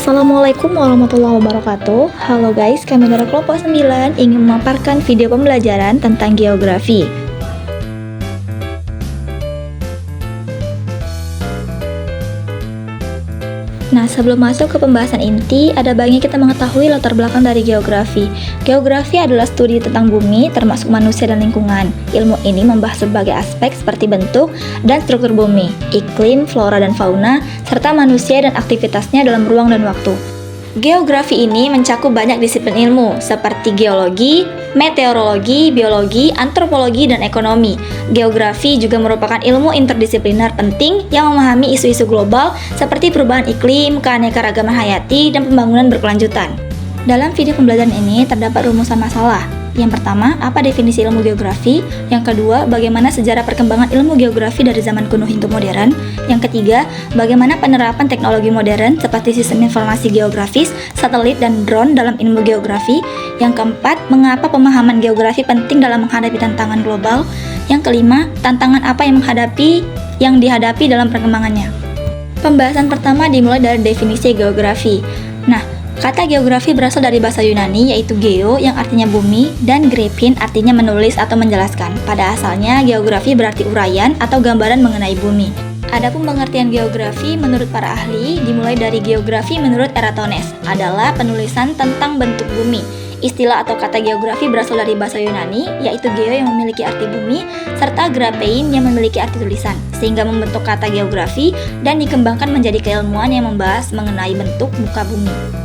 Assalamualaikum warahmatullahi wabarakatuh. Halo guys, kami dari kelompok 9 ingin memaparkan video pembelajaran tentang geografi. Nah, sebelum masuk ke pembahasan inti, ada baiknya kita mengetahui latar belakang dari geografi. Geografi adalah studi tentang bumi, termasuk manusia dan lingkungan. Ilmu ini membahas berbagai aspek seperti bentuk dan struktur bumi, iklim, flora dan fauna, serta manusia dan aktivitasnya dalam ruang dan waktu. Geografi ini mencakup banyak disiplin ilmu, seperti geologi, meteorologi, biologi, antropologi, dan ekonomi. Geografi juga merupakan ilmu interdisipliner penting yang memahami isu-isu global seperti perubahan iklim, keanekaragaman hayati, dan pembangunan berkelanjutan. Dalam video pembelajaran ini terdapat rumusan masalah. Yang pertama, apa definisi ilmu geografi? Yang kedua, bagaimana sejarah perkembangan ilmu geografi dari zaman kuno hingga modern? Yang ketiga, bagaimana penerapan teknologi modern seperti sistem informasi geografis, satelit, dan drone dalam ilmu geografi? Yang keempat, mengapa pemahaman geografi penting dalam menghadapi tantangan global? Yang kelima, tantangan apa yang dihadapi dalam perkembangannya? Pembahasan pertama dimulai dari definisi geografi. Kata geografi berasal dari bahasa Yunani yaitu geo yang artinya bumi dan graphin artinya menulis atau menjelaskan. Pada asalnya geografi berarti uraian atau gambaran mengenai bumi. Adapun pengertian geografi menurut para ahli dimulai dari geografi menurut Eratosthenes adalah penulisan tentang bentuk bumi. Istilah atau kata geografi berasal dari bahasa Yunani yaitu geo yang memiliki arti bumi serta graphein yang memiliki arti tulisan sehingga membentuk kata geografi dan dikembangkan menjadi keilmuan yang membahas mengenai bentuk muka bumi.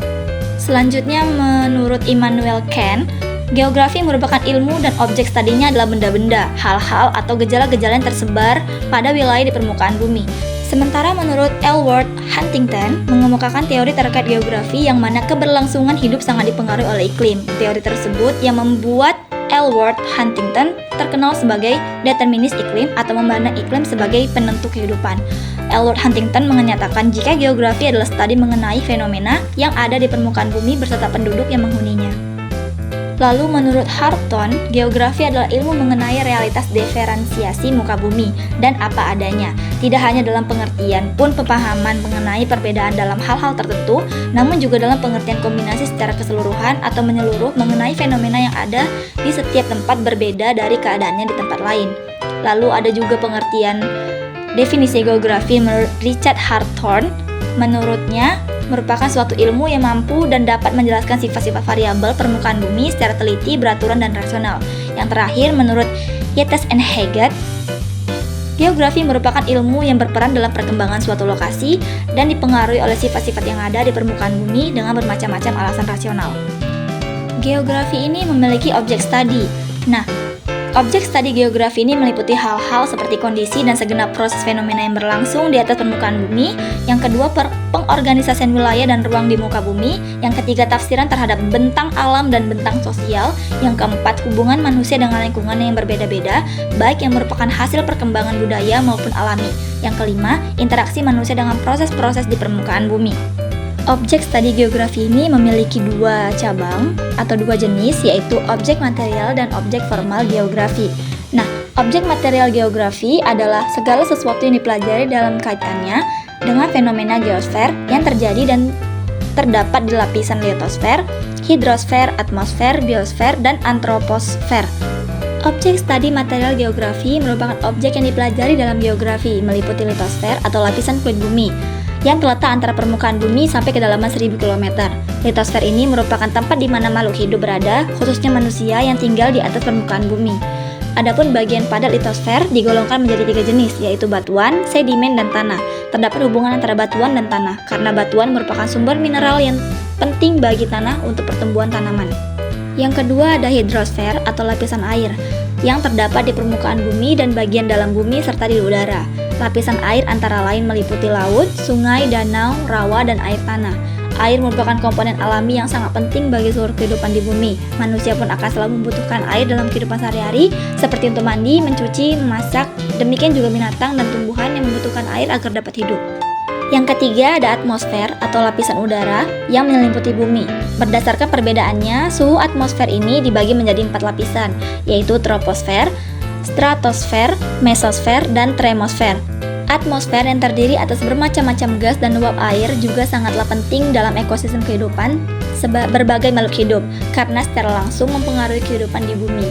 Selanjutnya, menurut Immanuel Kant, geografi merupakan ilmu dan objek studinya adalah benda-benda, hal-hal atau gejala-gejala yang tersebar pada wilayah di permukaan bumi. Sementara menurut Ellsworth Huntington mengemukakan teori terkait geografi yang mana keberlangsungan hidup sangat dipengaruhi oleh iklim. Teori tersebut yang membuat Ellsworth Huntington terkenal sebagai determinis iklim atau memandang iklim sebagai penentu kehidupan. Ellsworth Huntington menyatakan jika geografi adalah studi mengenai fenomena yang ada di permukaan bumi beserta penduduk yang menghuninya. Lalu menurut Harton, geografi adalah ilmu mengenai realitas diferensiasi muka bumi dan apa adanya. Tidak hanya dalam pengertian pun pemahaman mengenai perbedaan dalam hal-hal tertentu, namun juga dalam pengertian kombinasi secara keseluruhan atau menyeluruh mengenai fenomena yang ada di setiap tempat berbeda dari keadaannya di tempat lain. Lalu ada juga pengertian definisi geografi menurut Richard Harton. Menurutnya, merupakan suatu ilmu yang mampu dan dapat menjelaskan sifat-sifat variabel permukaan bumi secara teliti, beraturan, dan rasional. Yang terakhir, menurut Yeats and Haggett, geografi merupakan ilmu yang berperan dalam perkembangan suatu lokasi dan dipengaruhi oleh sifat-sifat yang ada di permukaan bumi dengan bermacam-macam alasan rasional. Geografi ini memiliki objek studi. Objek studi geografi ini meliputi hal-hal seperti kondisi dan segenap proses fenomena yang berlangsung di atas permukaan bumi. Yang kedua, pengorganisasian wilayah dan ruang di muka bumi. Yang ketiga, tafsiran terhadap bentang alam dan bentang sosial. Yang keempat, hubungan manusia dengan lingkungan yang berbeda-beda, baik yang merupakan hasil perkembangan budaya maupun alami. Yang kelima, interaksi manusia dengan proses-proses di permukaan bumi. Objek studi geografi ini memiliki dua cabang atau dua jenis, yaitu objek material dan objek formal geografi. Objek material geografi adalah segala sesuatu yang dipelajari dalam kaitannya dengan fenomena geosfer yang terjadi dan terdapat di lapisan litosfer, hidrosfer, atmosfer, biosfer, dan antroposfer. Objek studi material geografi merupakan objek yang dipelajari dalam geografi, meliputi litosfer atau lapisan kulit bumi yang terletak antara permukaan bumi sampai kedalaman 1000 km. Litosfer ini merupakan tempat di mana makhluk hidup berada, khususnya manusia yang tinggal di atas permukaan bumi. Adapun bagian padat litosfer digolongkan menjadi 3 jenis, yaitu batuan, sedimen, dan tanah. Terdapat hubungan antara batuan dan tanah, karena batuan merupakan sumber mineral yang penting bagi tanah untuk pertumbuhan tanaman. Yang kedua ada hidrosfer atau lapisan air, yang terdapat di permukaan bumi dan bagian dalam bumi serta di udara. Lapisan air antara lain meliputi laut, sungai, danau, rawa, dan air tanah. Air merupakan komponen alami yang sangat penting bagi seluruh kehidupan di bumi. Manusia pun akan selalu membutuhkan air dalam kehidupan sehari-hari, seperti untuk mandi, mencuci, memasak. Demikian juga binatang dan tumbuhan yang membutuhkan air agar dapat hidup. Yang ketiga ada atmosfer atau lapisan udara yang menyelimuti bumi. Berdasarkan perbedaannya, suhu atmosfer ini dibagi menjadi 4 lapisan, yaitu troposfer, stratosfer, mesosfer, dan termosfer. Atmosfer yang terdiri atas bermacam-macam gas dan uap air juga sangatlah penting dalam ekosistem kehidupan berbagai makhluk hidup, karena secara langsung mempengaruhi kehidupan di bumi.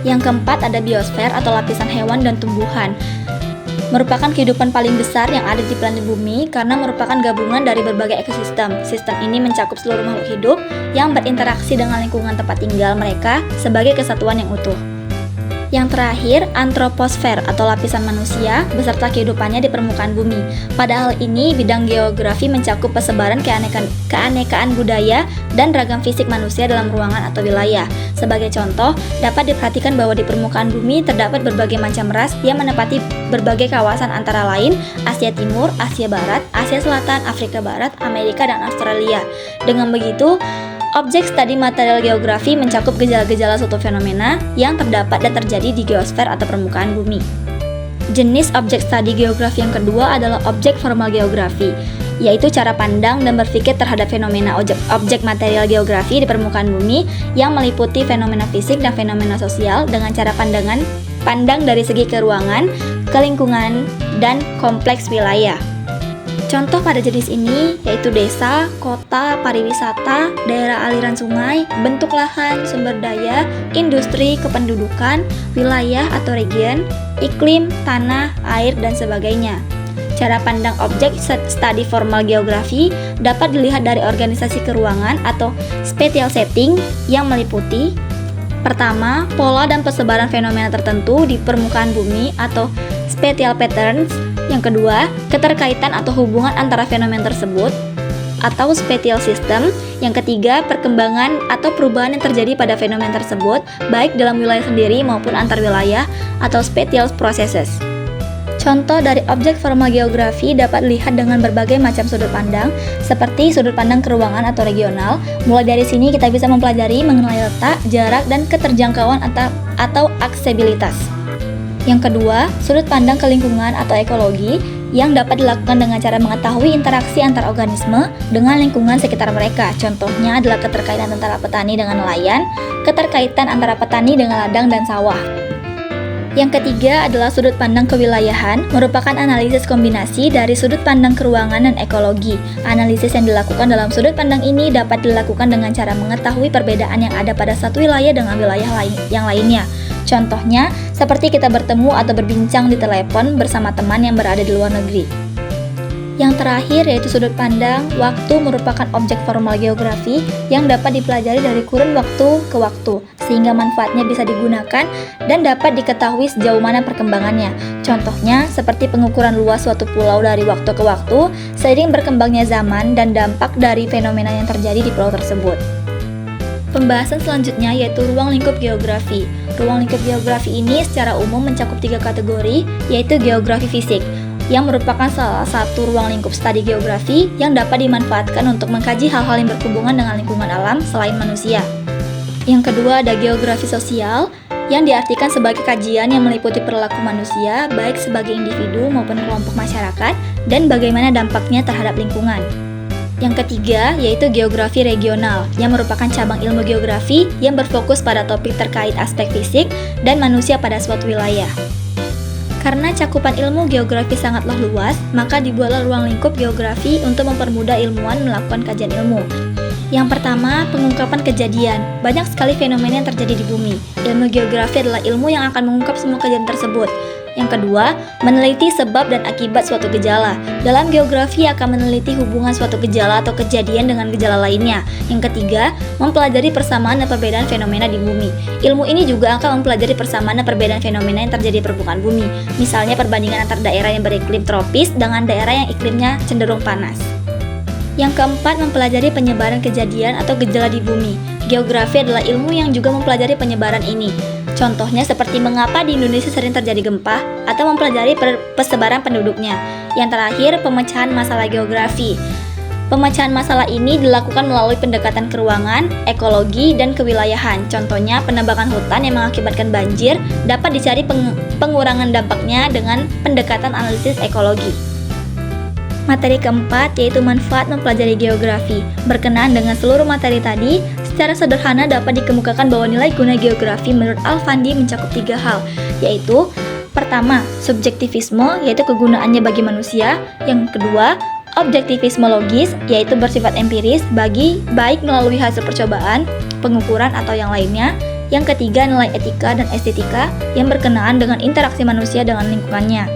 Yang keempat ada biosfer atau lapisan hewan dan tumbuhan. Merupakan kehidupan paling besar yang ada di planet bumi karena merupakan gabungan dari berbagai ekosistem. Sistem ini mencakup seluruh makhluk hidup yang berinteraksi dengan lingkungan tempat tinggal mereka sebagai kesatuan yang utuh. Yang terakhir, antroposfer atau lapisan manusia beserta kehidupannya di permukaan bumi. Pada hal ini, bidang geografi mencakup persebaran keanekaan budaya dan ragam fisik manusia dalam ruangan atau wilayah. Sebagai contoh, dapat diperhatikan bahwa di permukaan bumi terdapat berbagai macam ras yang menempati berbagai kawasan antara lain Asia Timur, Asia Barat, Asia Selatan, Afrika Barat, Amerika, dan Australia. Dengan begitu, objek studi material geografi mencakup gejala-gejala suatu fenomena yang terdapat dan terjadi di geosfer atau permukaan bumi. Jenis objek studi geografi yang kedua adalah objek formal geografi, yaitu cara pandang dan berpikir terhadap fenomena objek material geografi di permukaan bumi yang meliputi fenomena fisik dan fenomena sosial dengan cara pandang dari segi keruangan, kelingkungan, dan kompleks wilayah. Contoh pada jenis ini yaitu desa, kota, pariwisata, daerah aliran sungai, bentuk lahan, sumber daya, industri, kependudukan, wilayah atau region, iklim, tanah, air, dan sebagainya. Cara pandang objek studi formal geografi dapat dilihat dari organisasi keruangan atau spatial setting yang meliputi: pertama, pola dan persebaran fenomena tertentu di permukaan bumi atau spatial patterns. Yang kedua, keterkaitan atau hubungan antara fenomena tersebut atau spatial system. Yang ketiga, perkembangan atau perubahan yang terjadi pada fenomena tersebut baik dalam wilayah sendiri maupun antar wilayah atau spatial processes. Contoh dari objek formal geografi dapat dilihat dengan berbagai macam sudut pandang, seperti sudut pandang keruangan atau regional. Mulai dari sini kita bisa mempelajari mengenai letak, jarak, dan keterjangkauan atau aksesibilitas. Yang kedua, sudut pandang ke lingkungan atau ekologi yang dapat dilakukan dengan cara mengetahui interaksi antar organisme dengan lingkungan sekitar mereka. Contohnya adalah keterkaitan antara petani dengan nelayan, keterkaitan antara petani dengan ladang dan sawah. Yang ketiga adalah sudut pandang kewilayahan, merupakan analisis kombinasi dari sudut pandang keruangan dan ekologi. Analisis yang dilakukan dalam sudut pandang ini dapat dilakukan dengan cara mengetahui perbedaan yang ada pada satu wilayah dengan wilayah yang lainnya. Contohnya, seperti kita bertemu atau berbincang di telepon bersama teman yang berada di luar negeri. Yang terakhir yaitu sudut pandang waktu, merupakan objek formal geografi yang dapat dipelajari dari kurun waktu ke waktu, sehingga manfaatnya bisa digunakan dan dapat diketahui sejauh mana perkembangannya. Contohnya, seperti pengukuran luas suatu pulau dari waktu ke waktu, seiring berkembangnya zaman dan dampak dari fenomena yang terjadi di pulau tersebut. Pembahasan selanjutnya yaitu ruang lingkup geografi. Ruang lingkup geografi ini secara umum mencakup 3 kategori, yaitu geografi fisik, yang merupakan salah satu ruang lingkup studi geografi yang dapat dimanfaatkan untuk mengkaji hal-hal yang berhubungan dengan lingkungan alam selain manusia. Yang kedua ada geografi sosial, yang diartikan sebagai kajian yang meliputi perilaku manusia, baik sebagai individu maupun kelompok masyarakat, dan bagaimana dampaknya terhadap lingkungan. Yang ketiga yaitu geografi regional, yang merupakan cabang ilmu geografi yang berfokus pada topik terkait aspek fisik dan manusia pada suatu wilayah. Karena cakupan ilmu geografi sangatlah luas, maka dibuatlah ruang lingkup geografi untuk mempermudah ilmuwan melakukan kajian ilmu. Yang pertama, pengungkapan kejadian. Banyak sekali fenomena yang terjadi di bumi. Ilmu geografi adalah ilmu yang akan mengungkap semua kejadian tersebut. Yang kedua, meneliti sebab dan akibat suatu gejala. Dalam geografi akan meneliti hubungan suatu gejala atau kejadian dengan gejala lainnya. Yang ketiga, mempelajari persamaan dan perbedaan fenomena di bumi. Ilmu ini juga akan mempelajari persamaan dan perbedaan fenomena yang terjadi di permukaan bumi. Misalnya perbandingan antar daerah yang beriklim tropis dengan daerah yang iklimnya cenderung panas. Yang keempat, mempelajari penyebaran kejadian atau gejala di bumi. Geografi adalah ilmu yang juga mempelajari penyebaran ini. Contohnya seperti mengapa di Indonesia sering terjadi gempa atau mempelajari persebaran penduduknya. Yang terakhir, pemecahan masalah geografi. Pemecahan masalah ini dilakukan melalui pendekatan keruangan, ekologi, dan kewilayahan. Contohnya, penebangan hutan yang mengakibatkan banjir dapat dicari pengurangan dampaknya dengan pendekatan analisis ekologi. Materi keempat yaitu manfaat mempelajari geografi. Berkenaan dengan seluruh materi tadi, secara sederhana dapat dikemukakan bahwa nilai guna geografi menurut Al-Fandi mencakup 3 hal, yaitu Pertama, subjektivisme, yaitu kegunaannya bagi manusia. Yang kedua, objektivisme logis, yaitu bersifat empiris baik melalui hasil percobaan, pengukuran atau yang lainnya. Yang ketiga, nilai etika dan estetika yang berkenaan dengan interaksi manusia dengan lingkungannya.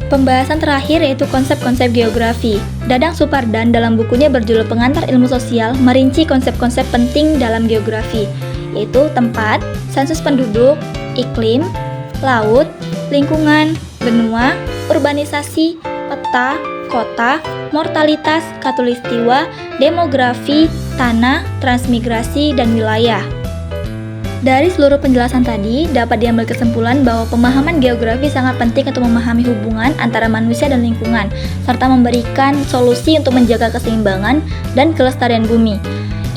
Pembahasan terakhir yaitu konsep-konsep geografi. Dadang Supardan dalam bukunya berjudul Pengantar Ilmu Sosial merinci konsep-konsep penting dalam geografi, yaitu tempat, sensus penduduk, iklim, laut, lingkungan, benua, urbanisasi, peta, kota, mortalitas, khatulistiwa, demografi, tanah, transmigrasi, dan wilayah. Dari seluruh penjelasan tadi, dapat diambil kesimpulan bahwa pemahaman geografi sangat penting untuk memahami hubungan antara manusia dan lingkungan, serta memberikan solusi untuk menjaga keseimbangan dan kelestarian bumi.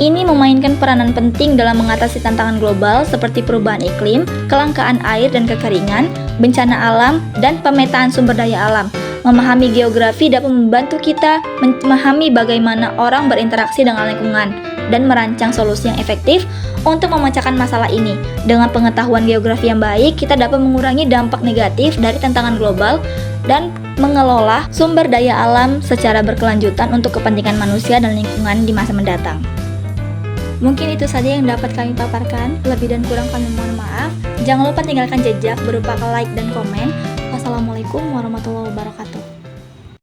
Ini memainkan peranan penting dalam mengatasi tantangan global seperti perubahan iklim, kelangkaan air dan kekeringan, bencana alam, dan pemetaan sumber daya alam. Memahami geografi dapat membantu kita memahami bagaimana orang berinteraksi dengan lingkungan dan merancang solusi yang efektif untuk memecahkan masalah ini. Dengan pengetahuan geografi yang baik, kita dapat mengurangi dampak negatif dari tantangan global dan mengelola sumber daya alam secara berkelanjutan untuk kepentingan manusia dan lingkungan di masa mendatang. Mungkin itu saja yang dapat kami paparkan. Lebih dan kurang kami mohon maaf. Jangan lupa tinggalkan jejak berupa like dan komen. Wassalamualaikum warahmatullahi wabarakatuh.